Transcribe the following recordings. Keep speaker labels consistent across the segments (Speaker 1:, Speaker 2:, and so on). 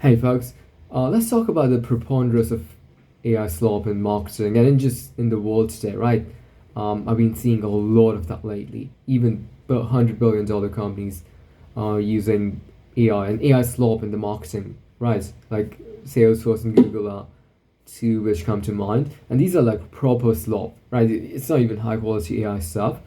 Speaker 1: Hey folks, let's talk about the preponderance of AI slop in marketing and in just in the world today, right? I've been seeing a lot of that lately. Even $100 billion companies are using AI and AI slop in the marketing, right? Like Salesforce and Google are two which come to mind, and these are like proper slop, right? It's not even high quality AI stuff.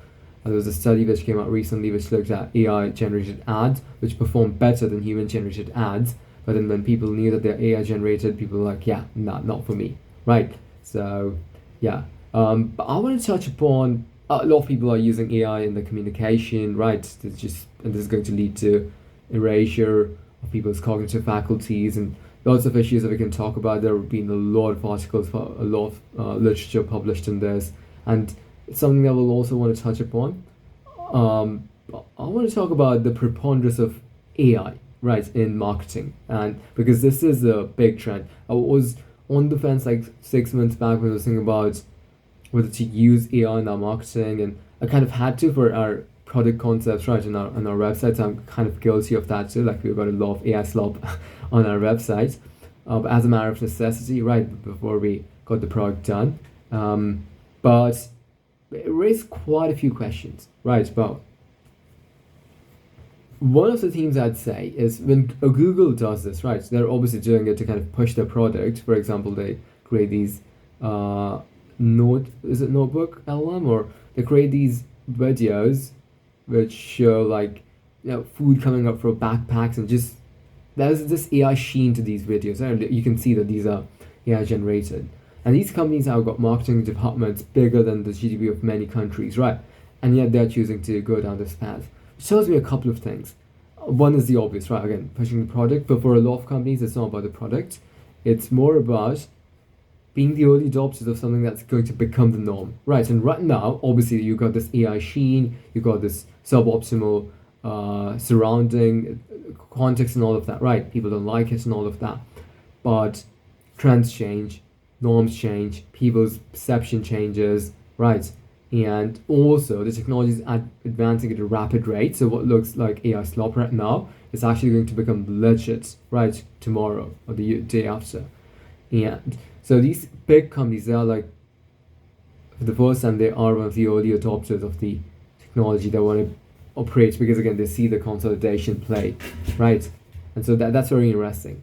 Speaker 1: There was a study which came out recently which looked at AI generated ads, which performed better than human generated ads. But then when people knew that they're AI generated, people were like, yeah, not for me, right? So, yeah. But I want to touch upon a lot of people are using AI in the communication, right? And this is going to lead to erasure of people's cognitive faculties and lots of issues that we can talk about. There have been a lot of articles, a lot of literature published in this, and it's something that we'll also want to touch upon. I want to talk about the preponderance of AI, right, in marketing, and because this is a big trend. I was on the fence like 6 months back when I was thinking about whether to use AI in our marketing, and I kind of had to for our product concepts, right, on our websites. I'm kind of guilty of that too. Like we've got a lot of AI slop on our website, but as a matter of necessity, right, before we got the product done. But it raised quite a few questions, right? But one of the things I'd say is when Google does this, right? They're obviously doing it to kind of push their product. For example, they create these notebook LM, or they create these videos which show like food coming up from backpacks, and just there's this AI sheen to these videos. And you can see that these are AI generated. And these companies have got marketing departments bigger than the GDP of many countries, right? And yet they're choosing to go down this path. Which tells me a couple of things. One is the obvious, right? Again, pushing the product, but for a lot of companies, it's not about the product. It's more about being the early adopters of something that's going to become the norm, right? And right now, obviously, you got this AI sheen, you got this suboptimal surrounding context and all of that, right? People don't like it and all of that. But trends change, norms change, people's perception changes, right? And also, the technology is advancing at a rapid rate. So what looks like AI slop right now is actually going to become legit, right, tomorrow or the day after. And so these big companies, they are like, for the first time, they are one of the early adopters of the technology that want to operate, because again, they see the consolidation play, right? And so that's very interesting.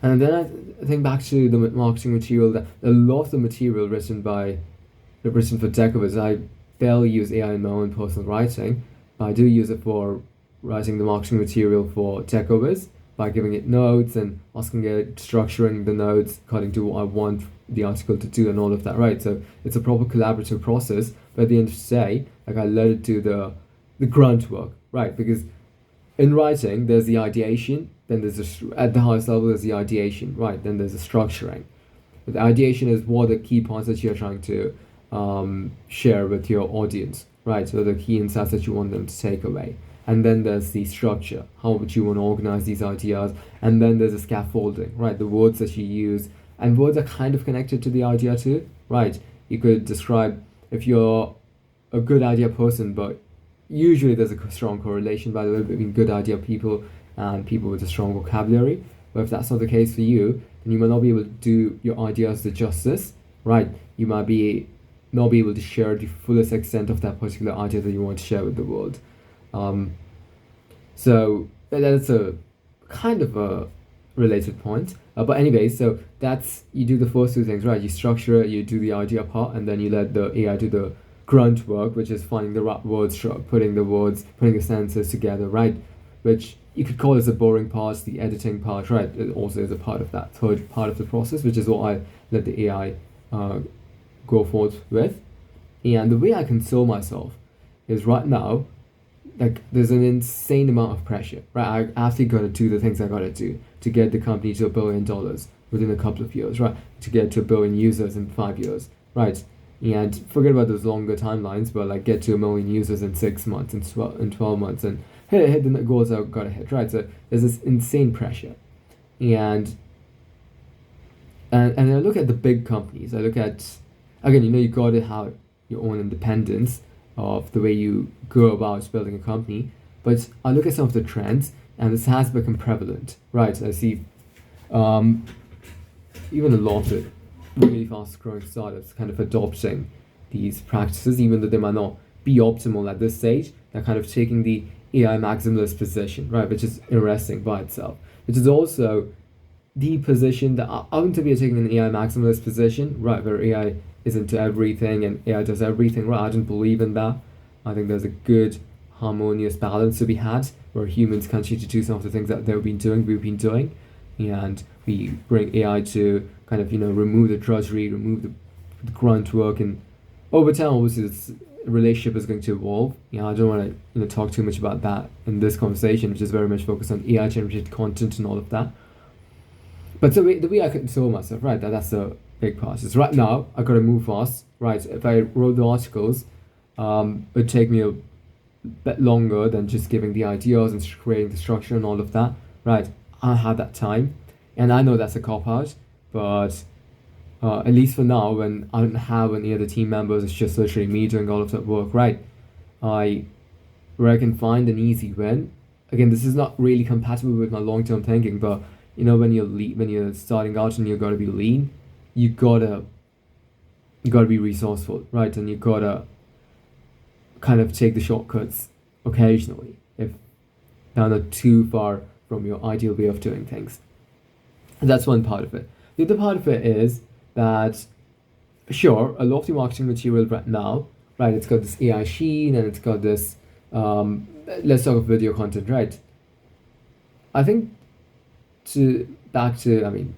Speaker 1: And then I think back to the marketing material, that a lot of the material written for Decovers, I barely use AI in my own personal writing, but I do use it for writing the marketing material for Decovers by giving it notes and asking it, structuring the notes according to what I want the article to do and all of that, right? So it's a proper collaborative process, but at the end of the day, like I let it do the grunt work, right? Because in writing, there's the ideation, then at the highest level, there's the ideation, right? Then there's the structuring. But the ideation is what the key points that you're trying to share with your audience, right? So the key insights that you want them to take away. And then there's the structure. How would you want to organize these ideas? And then there's the scaffolding, right? The words that you use. And words are kind of connected to the idea too, right? You could describe if you're a good idea person, but usually there's a strong correlation, by the way, between good idea people and people with a strong vocabulary. But if that's not the case for you, then you might not be able to do your ideas the justice, right? You might not be able to share the fullest extent of that particular idea that you want to share with the world. So that's a kind of a related point. But anyway, so that's, you do the first two things, right? You structure it, you do the idea part, and then you let the AI do the grunt work, which is finding the right words, putting the sentences together, right? Which you could call as the boring part, the editing part, right? It also is a part of that third part of the process, which is what I let the AI go forth with. And the way I console myself is right now, like there's an insane amount of pressure, right? I actually gotta do the things I gotta do to get the company to $1 billion within a couple of years, right? To get to 1 billion users in 5 years, right? And forget about those longer timelines, but like get to 1 million users in 6 months, in 12 months, and hit the goals I've gotta hit, right? So there's this insane pressure. And and I look at the big companies. I look at, again, you gotta have your own independence of the way you go about building a company. But I look at some of the trends and this has become prevalent, right? I see um, even a lot of really fast growing startups kind of adopting these practices, even though they might not be optimal at this stage. They're kind of taking the AI maximalist position, right? Which is interesting by itself. Which is also the position that I want to be taking an AI maximalist position, right? Where AI is into everything and AI does everything, right? I don't believe in that. I think there's a good harmonious balance to be had where humans continue to do some of the things that we've been doing, and we bring AI to kind of remove the drudgery, remove the grunt work, and over time, obviously, this relationship is going to evolve. I don't want to talk too much about that in this conversation, which is very much focused on AI generated content and all of that. But the way I console myself, right? That's the big part. Is right now I gotta move fast, right? If I wrote the articles, it'd take me a bit longer than just giving the ideas and creating the structure and all of that, right? I have that time, and I know that's a cop out, but at least for now, when I don't have any other team members, it's just literally me doing all of that work, right? I where I can find an easy win. Again, this is not really compatible with my long term thinking, but when when you're starting out and you gotta be lean, you gotta you gotta be resourceful, right? And you gotta kind of take the shortcuts occasionally if they're not too far from your ideal way of doing things. And that's one part of it. The other part of it is that sure, a lot of the marketing material right now, right? It's got this AI sheen and it's got this let's talk of video content, right? I think to back to I mean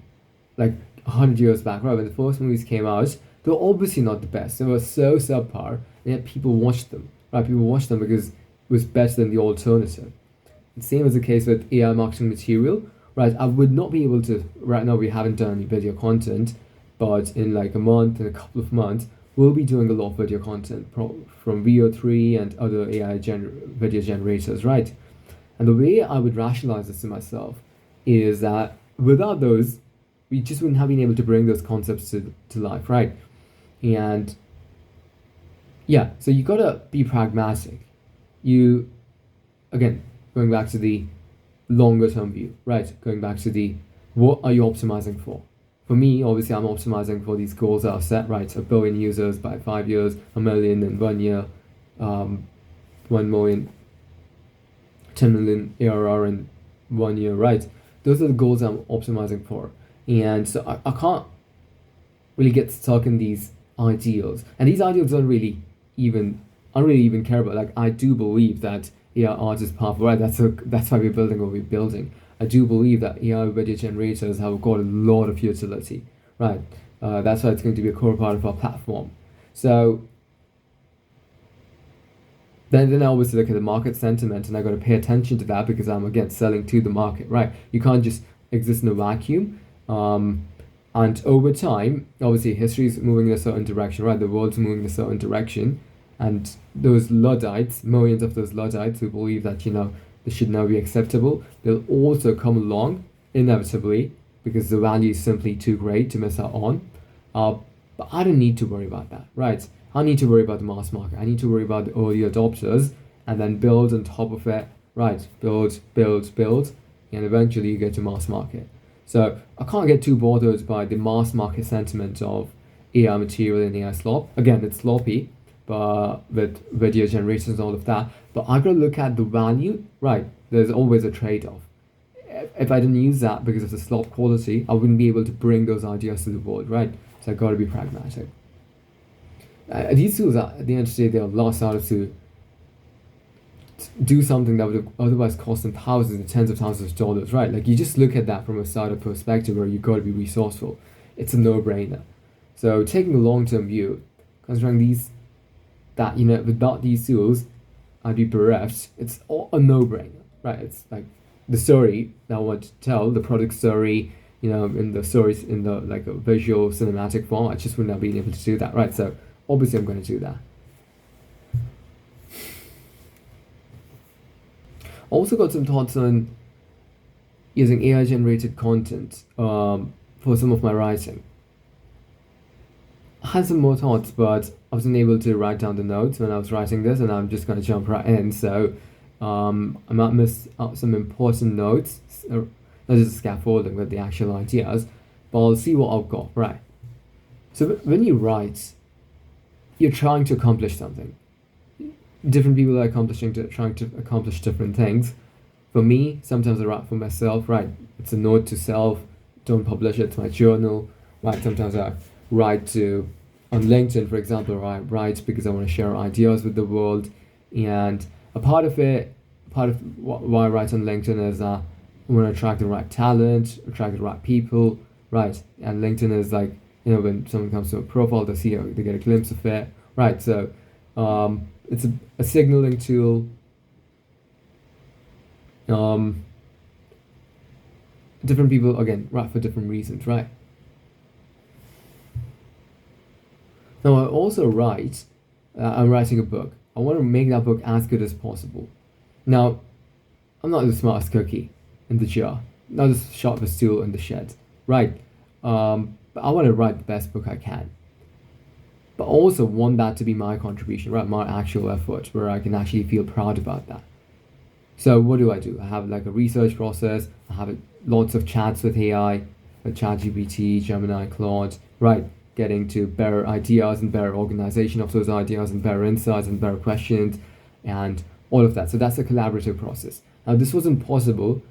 Speaker 1: like 100 years back, right, when the first movies came out, they were obviously not the best. They were so subpar, and yet people watched them, right? People watched them because it was better than the alternative. The same is the case with AI marketing material, right? I would not be able to, right now we haven't done any video content, but in like a month, in a couple of months, we'll be doing a lot of video content from VO3 and other video generators, right? And the way I would rationalize this to myself is that without those, we just wouldn't have been able to bring those concepts to life, right? And yeah, so you gotta be pragmatic. You, again, going back to the longer term view, right? Going back to the what are you optimizing for? For me, obviously, I'm optimizing for these goals that are set, right? A billion users by 5 years, a million in 1 year, 1 million, 10 million ARR in 1 year, right? Those are the goals I'm optimizing for. And so I can't really get stuck in these ideals. And these ideals I don't really even care about. Like, I do believe that AI art is powerful, right? That's why we're building what we're building. I do believe that AI video generators have got a lot of utility, right? That's why it's going to be a core part of our platform. So then I obviously look at the market sentiment, and I got to pay attention to that because I'm again selling to the market, right? You can't just exist in a vacuum. And over time, obviously, history is moving in a certain direction, right? The world's moving in a certain direction, and those Luddites, millions of those Luddites who believe that this should now be acceptable, they'll also come along inevitably because the value is simply too great to miss out on. But I don't need to worry about that, right? I need to worry about the mass market. I need to worry about the early adopters and then build on top of it, right? Build, and eventually you get to mass market. So I can't get too bothered by the mass market sentiment of AI material and AI slop. Again, it's sloppy, but with video generators and all of that. But I gotta look at the value, right? There's always a trade-off. If I didn't use that because of the slop quality, I wouldn't be able to bring those ideas to the world, right? So I gotta be pragmatic. These tools, at the end of the day, they'll allow startups to do something that would otherwise cost them thousands and tens of thousands of dollars, right? Like, you just look at that from a startup perspective where you got to be resourceful. It's a no-brainer. So taking a long-term view, considering without these tools, I'd be bereft. It's all a no-brainer, right? It's like the story that I want to tell, the product story, in the stories in the like a visual cinematic form. I just wouldn't have been able to do that, right? So obviously I'm going to do that. Also got some thoughts on using AI generated content for some of my writing. I had some more thoughts, but I wasn't able to write down the notes when I was writing this, and I'm just going to jump right in. So I might miss out some important notes, not just scaffolding, but the actual ideas. But I'll see what I've got. Right. So when you write, you're trying to accomplish something. Different people are trying to accomplish different things. For me, sometimes I write for myself. Right. It's a note to self. Don't publish it. It's my journal. Right. Sometimes I write to on LinkedIn, for example. I write because I want to share ideas with the world, and a part of it, part of why I write on LinkedIn is I want to attract the right talent, attract the right people, right? And LinkedIn is like, when someone comes to a profile, they get a glimpse of it, right? So it's a signaling tool. Different people, again, write for different reasons, right? Now, I also write, I'm writing a book. I want to make that book as good as possible. Now, I'm not the smartest cookie in the jar, not the sharpest tool in the shed, right? But I want to write the best book I can. But I also want that to be my contribution, right? My actual effort, where I can actually feel proud about that. So what do? I have like a research process. I have lots of chats with AI, with ChatGPT, Gemini, Claude, right? Getting to better ideas and better organization of those ideas and better insights and better questions and all of that. So that's a collaborative process. Now this wasn't possible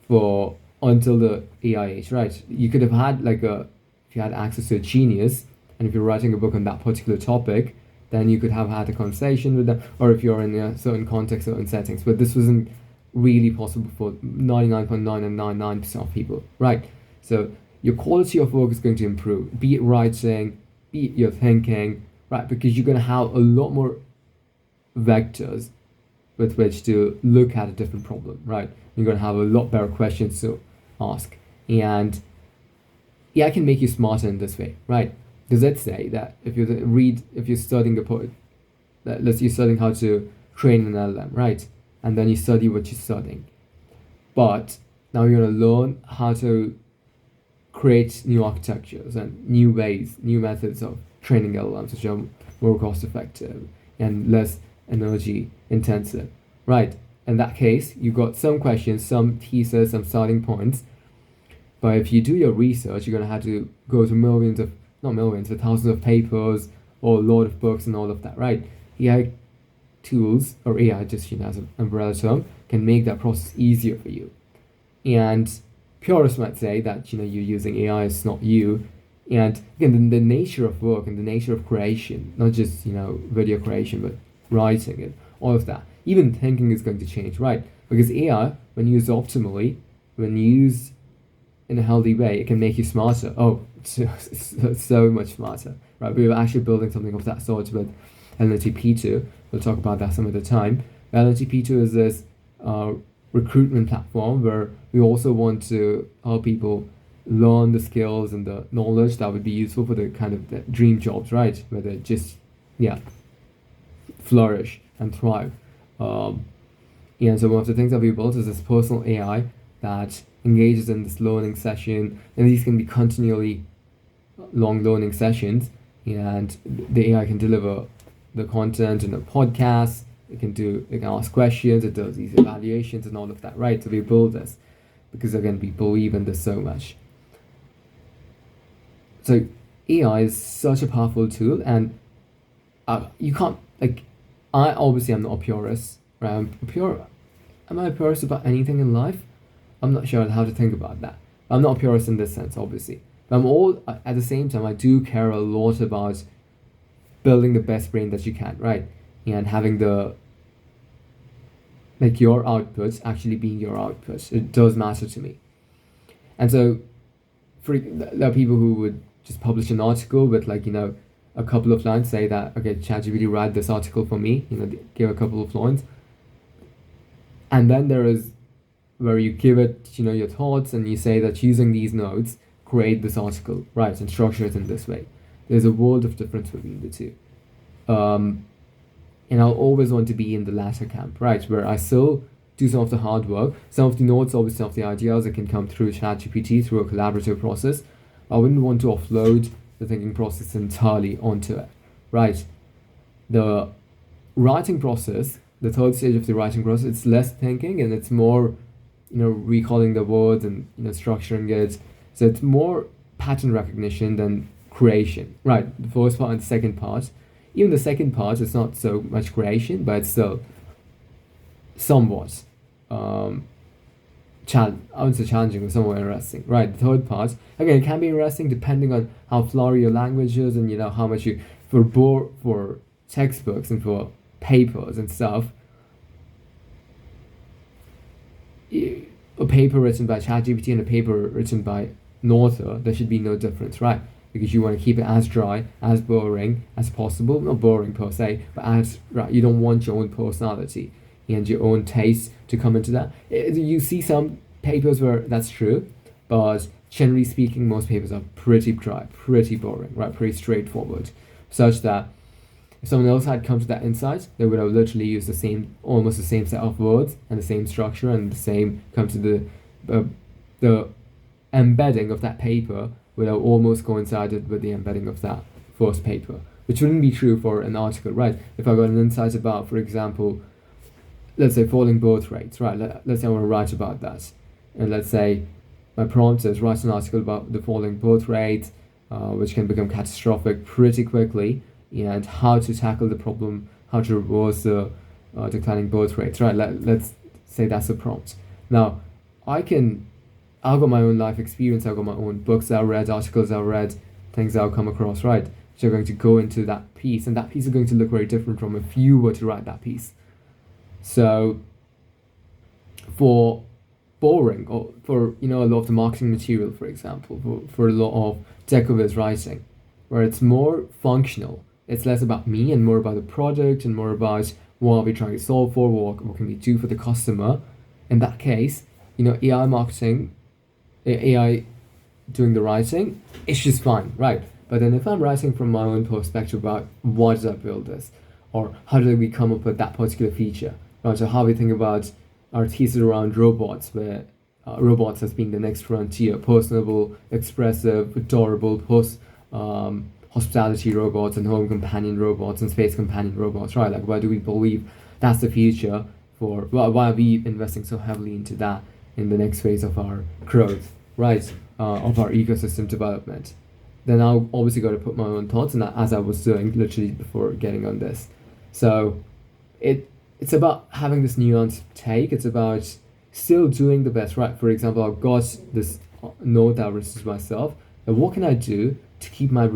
Speaker 1: for until the AI age, right? You could have had if you had access to a genius, and if you're writing a book on that particular topic, then you could have had a conversation with them, or if you're in a certain context, certain settings. But this wasn't really possible for 99.9999% of people, right? So your quality of work is going to improve, be it writing, be it your thinking, right? Because you're going to have a lot more vectors with which to look at a different problem, right? You're going to have a lot better questions to ask. And yeah, I can make you smarter in this way, right? Because let's say that if you're studying let's say you're studying how to train an LLM, right? And then you study what you're studying. But now you're going to learn how to create new architectures and new ways, new methods of training LLMs, which are more cost effective and less energy intensive, right? In that case, you got some questions, some thesis, some starting points. But if you do your research, you're going to have to go to not millions, but thousands of papers or a lot of books and all of that, right? AI tools, or AI just as an umbrella term, can make that process easier for you. And purists might say that you're using AI is not you. And again, the nature of work and the nature of creation, not just video creation, but writing and all of that, even thinking is going to change, right? Because AI, when used optimally, when used in a healthy way, it can make you smarter. Oh, so much smarter, right? We were actually building something of that sort with LNTP2. We'll talk about that some other time. LNTP2 is this recruitment platform where we also want to help people learn the skills and the knowledge that would be useful for the kind of the dream jobs, right? Where they just, flourish and thrive. And so one of the things that we built is this personal AI that engages in this learning session, and these can be continually long learning sessions, and the AI can deliver the content in the podcast. It can ask questions, it does these evaluations and all of that, right? So we build this because again, we believe in this so much. So AI is such a powerful tool, and you can't I obviously am not a purist, right? Am I a purist about anything in life? I'm not sure how to think about that. I'm not a purist in this sense, obviously. But at the same time, I do care a lot about building the best brain that you can, right? And having your outputs actually being your outputs. It does matter to me. And so, there are people who would just publish an article with a couple of lines, say that, okay, ChatGPT write this article for me, give a couple of lines. And then there is where you give it, your thoughts, and you say that using these notes, create this article, right, and structure it in this way. There's a world of difference between the two. And I'll always want to be in the latter camp, right, where I still do some of the hard work, some of the notes, obviously some of the ideas that can come through ChatGPT through a collaborative process. I wouldn't want to offload the thinking process entirely onto it, right? The writing process the third stage of the writing process, it's less thinking and it's more, recalling the words and structuring it. So it's more pattern recognition than creation. Right, the first part and the second part. Even the second part is not so much creation, but it's still somewhat I would say challenging, but somewhat interesting. Right, the third part, again, it can be interesting depending on how flowery your language is and how much you for textbooks and for papers and stuff. A paper written by ChatGPT and a paper written by an author, there should be no difference, right? Because you want to keep it as dry, as boring as possible. Not boring per se, but as right. You don't want your own personality and your own taste to come into that. You see some papers where that's true, but generally speaking, most papers are pretty dry, pretty boring, right? Pretty straightforward, such that if someone else had come to that insight, they would have literally used almost the same set of words and the same structure and the same come to the embedding of that paper would have almost coincided with the embedding of that first paper, which wouldn't be true for an article, right? If I got an insight about, for example, let's say falling birth rates, right? Let's say I want to write about that, and let's say my prompt is write an article about the falling birth rate, which can become catastrophic pretty quickly, and how to tackle the problem, how to reverse the declining birth rates, right? Let's say that's a prompt. Now, I've got my own life experience, I've got my own books I've read, articles I've read, things I've come across, right? Which are going to go into that piece, and that piece is going to look very different from if you were to write that piece. So, for boring, or for a lot of the marketing material, for example, for a lot of decorative writing, where it's more functional, it's less about me and more about the product and more about what are we trying to solve for, what can we do for the customer. In that case, AI marketing, AI doing the writing, it's just fine, right? But then if I'm writing from my own perspective about why did I build this, or how did we come up with that particular feature, right? So how we think about our thesis around robots, where robots as being the next frontier, personable, expressive, adorable, hospitality robots and home companion robots and space companion robots, right? Like, why do we believe that's the future why are we investing so heavily into that in the next phase of our growth, right? Of our ecosystem development. Then I'll obviously got to put my own thoughts, and as I was doing literally before getting on this. So it's about having this nuanced take. It's about still doing the best, right? For example, I've got this note that I've written to myself. And what can I do to keep make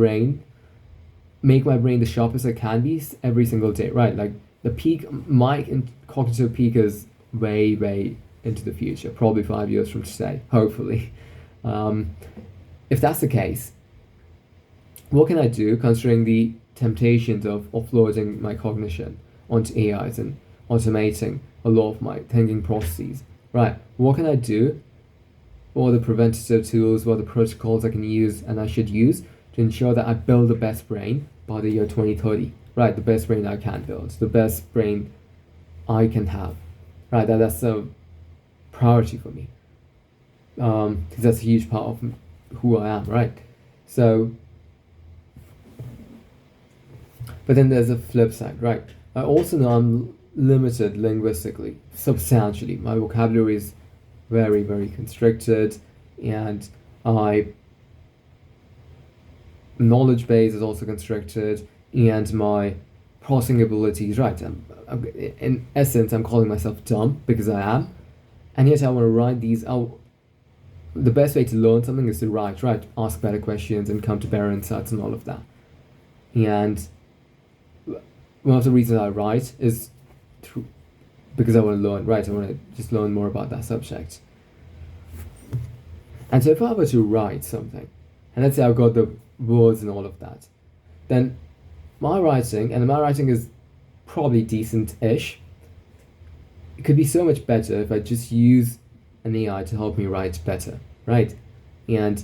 Speaker 1: my brain the sharpest it can be every single day, right? Like the peak, my cognitive peak is way, way into the future, probably 5 years from today, hopefully. If that's the case, what can I do considering the temptations of offloading my cognition onto AIs and automating a lot of my thinking processes, right? What can I do? What are the preventative tools, what are the protocols I can use and I should use to ensure that I build the best brain by the year 2030, right? The best brain I can build, the best brain I can have, right? That's a priority for me, because that's a huge part of who I am, right? So, but then there's a flip side, right? I also know I'm limited linguistically, substantially. My vocabulary is very, very constricted, and knowledge base is also constricted, and my processing abilities, right? In essence, I'm calling myself dumb because I am, and yet I want to write these out. The best way to learn something is to write, right? Ask better questions and come to better insights and all of that. And one of the reasons I write is because I want to learn, right? I want to just learn more about that subject. And so if I were to write something, and let's say I've got the words and all of that, then my writing is probably decent-ish. It could be so much better if I just use an AI to help me write better, right? And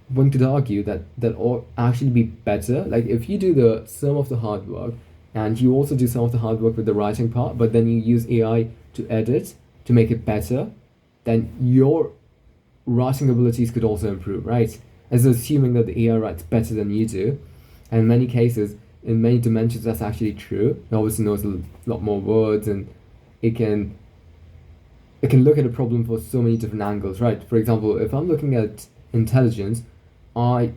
Speaker 1: one could argue that ought actually be better. Like if you do some of the hard work and you also do some of the hard work with the writing part, but then you use AI to edit to make it better, then your writing abilities could also improve, right? As assuming that the AI writes better than you do. And in many cases, in many dimensions that's actually true. It obviously knows a lot more words, and it can look at a problem for so many different angles, right? For example, if I'm looking at intelligence, I'm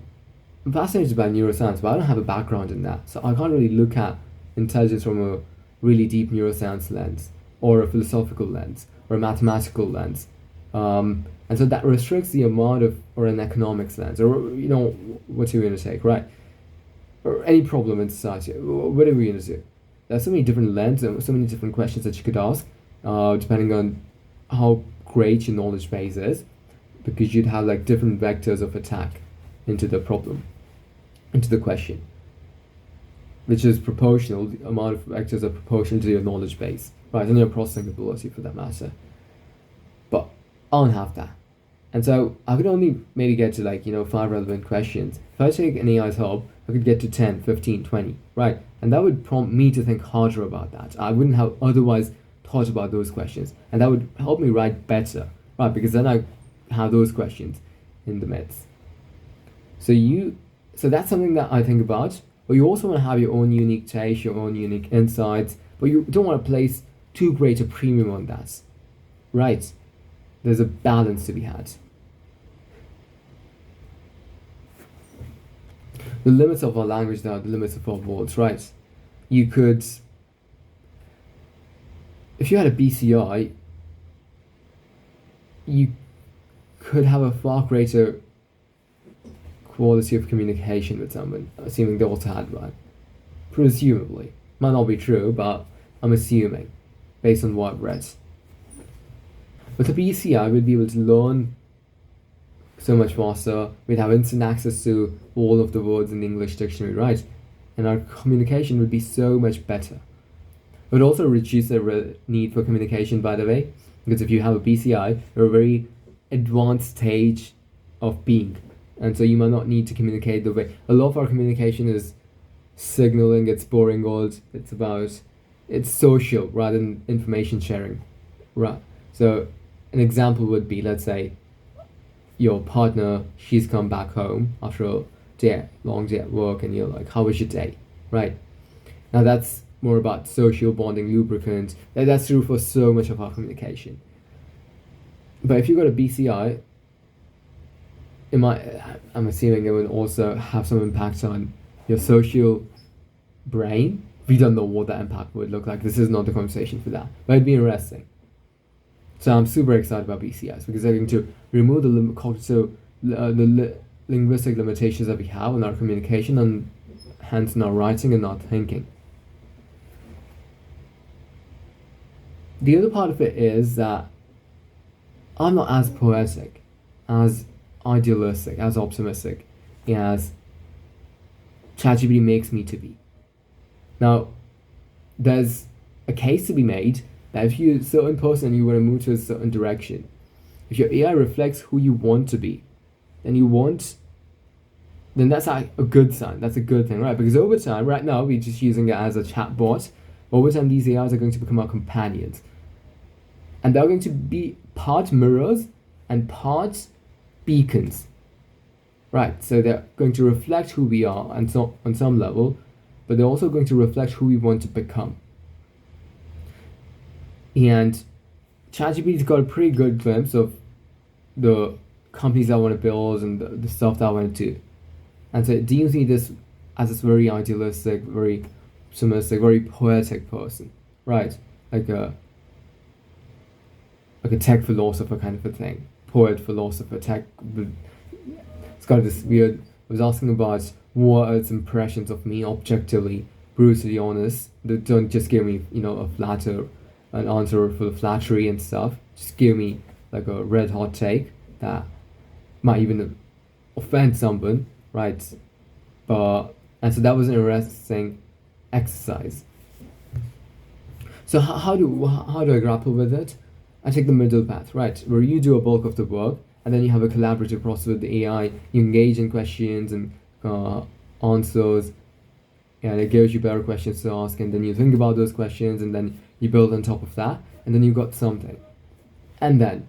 Speaker 1: fascinated by neuroscience, but I don't have a background in that, so I can't really look at intelligence from a really deep neuroscience lens, or a philosophical lens, or a mathematical lens. And so that restricts the amount of, or an economics lens, or what you're going to take, right? Or any problem in society, whatever you're going to do. There's so many different lenses and so many different questions that you could ask, depending on how great your knowledge base is, because you'd have like different vectors of attack into the problem, into the question, which is proportional. The amount of vectors are proportional to your knowledge base, right, and your processing ability for that matter. But I don't have that. And so I could only maybe get to 5 relevant questions. If I take an AI's help, I could get to 10, 15, 20, right? And that would prompt me to think harder about that. I wouldn't have otherwise thought about those questions. And that would help me write better, right? Because then I have those questions in the midst. So that's something that I think about. But you also want to have your own unique taste, your own unique insights, but you don't want to place too great a premium on that, right? There's a balance to be had. The limits of our language now, the limits of our words, right? You could, if you had a BCI, you could have a far greater quality of communication with someone, assuming they also had one. Presumably. Might not be true, but I'm assuming, based on what I've read. With a BCI, we'd be able to learn so much faster. We'd have instant access to all of the words in the English dictionary, right? And our communication would be so much better. It would also reduce the need for communication, by the way, because if you have a BCI, you're a very advanced stage of being. And so you might not need to communicate the way. A lot of our communication is signaling, it's boring old, it's social rather than information sharing. Right. So an example would be, let's say, your partner, she's come back home after a long day at work, and you're like, how was your day? Right. Now that's more about social bonding, lubricant. That's true for so much of our communication. But if you've got a BCI, I'm assuming it would also have some impact on your social brain. We don't know what that impact would look like. This is not the conversation for that, but it'd be interesting. So I'm super excited about BCIs because they're going to remove the linguistic limitations that we have in our communication, and hence in our writing and our thinking. The other part of it is that I'm not as poetic, as idealistic, as optimistic as ChatGPT makes me to be. Now, there's a case to be made that if you're a certain person and you want to move to a certain direction, if your AI reflects who you want to be, then that's a good sign. That's a good thing, right? Because over time, right now, we're just using it as a chat bot. Over time, these AIs are going to become our companions. And they're going to be part mirrors and part beacons. Right, so they're going to reflect who we are and so on some level, but they're also going to reflect who we want to become. And ChatGPT's got a pretty good glimpse of the companies I want to build and the stuff that I want to do. And so it deems me as this very idealistic, very optimistic, very poetic person, right? Like a tech philosopher kind of a thing. Poet, philosopher, tech. It's got this weird. I was asking about what are its impressions of me objectively, brutally honest. That don't just give me, an answer full of flattery and stuff. Just give me like a red hot take that might even offend someone, right? And so that was an interesting exercise. So how do I grapple with it? I take the middle path, right, where you do a bulk of the work, and then you have a collaborative process with the AI. You engage in questions and answers, and it gives you better questions to ask, and then you think about those questions, and then you build on top of that, and then you got something. And then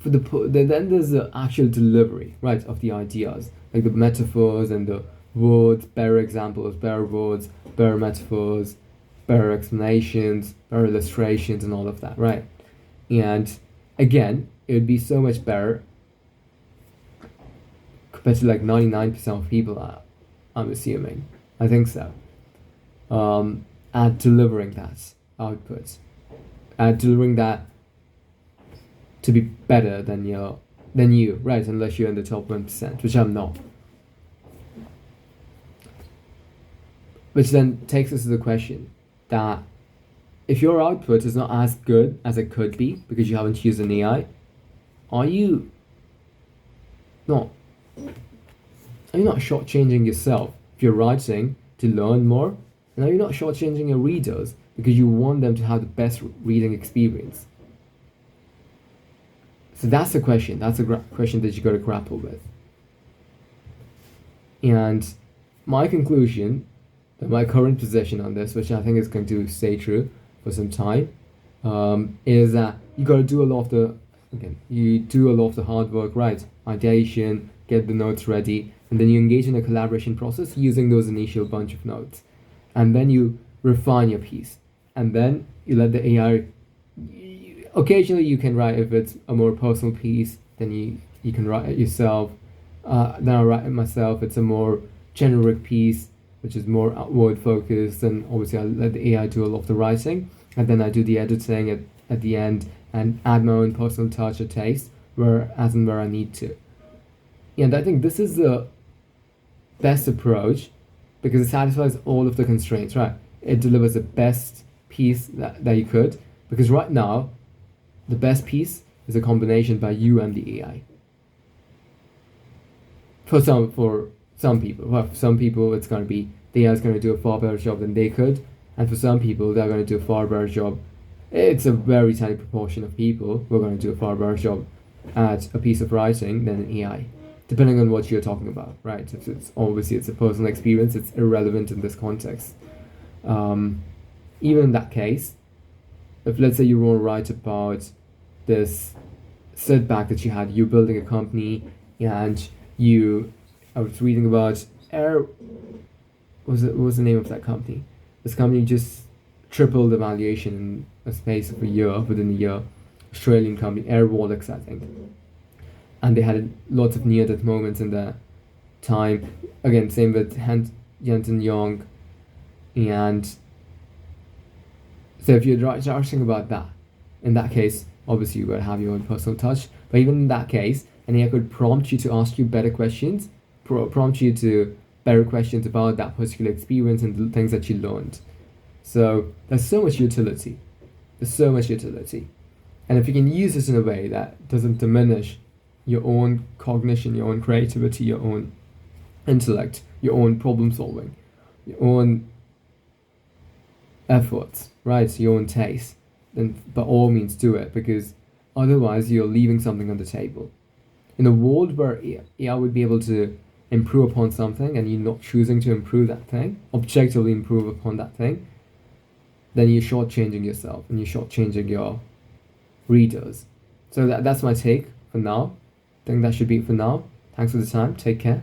Speaker 1: then there's the actual delivery, right, of the ideas, like the metaphors and the words, better examples, better words, better metaphors, better explanations, better illustrations, and all of that, right? And again, it would be so much better compared to like 99% of people, I'm assuming. I think so. At delivering that output, at delivering that to be better than you, right? Unless you're in the top 1%, which I'm not. Which then takes us to the question that if your output is not as good as it could be because you haven't used an AI, are you not are you not shortchanging yourself if you're writing to learn more? And are you not shortchanging your readers because you want them to have the best reading experience? So that's the question. That's a question that you got to grapple with. And my conclusion, my current position on this, which I think is going to stay true for some time, is that you got to do a lot of the you do a lot of the hard work, right? Ideation, get the notes ready, and then you engage in a collaboration process using those initial bunch of notes, and then you refine your piece, and then you let the AI. Occasionally, you can write if it's a more personal piece, then you can write it yourself. Then I write it myself. It's a more generic piece, which is more outward focused, and obviously I let the AI do a lot of the writing, and then I do the editing at the end and add my own personal touch or taste where I need to. And I think this is the best approach because it satisfies all of the constraints, right? It delivers the best piece that you could, because right now the best piece is a combination by you and the AI. For some people, well, for some people it's going to be the AI is going to do a far better job than they could, and for some people they're going to do a far better job. It's a very tiny proportion of people who are going to do a far better job at a piece of writing than an AI, depending on what you're talking about, right? If it's obviously it's a personal experience, it's irrelevant in this context. Even in that case, if let's say you want to write about this setback that you had, you building a company, and I was reading about what was the name of that company? This company just tripled the valuation in a space of within a year. Australian company, Airwallex, I think. And they had lots of near-death moments in their time. Again, same with Jensen Young. And so if you're writing about that, in that case, obviously you've got to have your own personal touch. But even in that case, an AI could prompt you to ask you better questions, prompt you to better questions about that particular experience and the things that you learned. So there's so much utility. There's so much utility. And if you can use this in a way that doesn't diminish your own cognition, your own creativity, your own intellect, your own problem solving, your own efforts, right? Your own taste, then by all means do it, because otherwise you're leaving something on the table. In a world where AI would be able to improve upon something and you're not choosing to improve that thing, objectively improve upon that thing, then you're shortchanging yourself and you're shortchanging your readers. So that's my take for now. I think that should be it for now. Thanks for the time. Take care.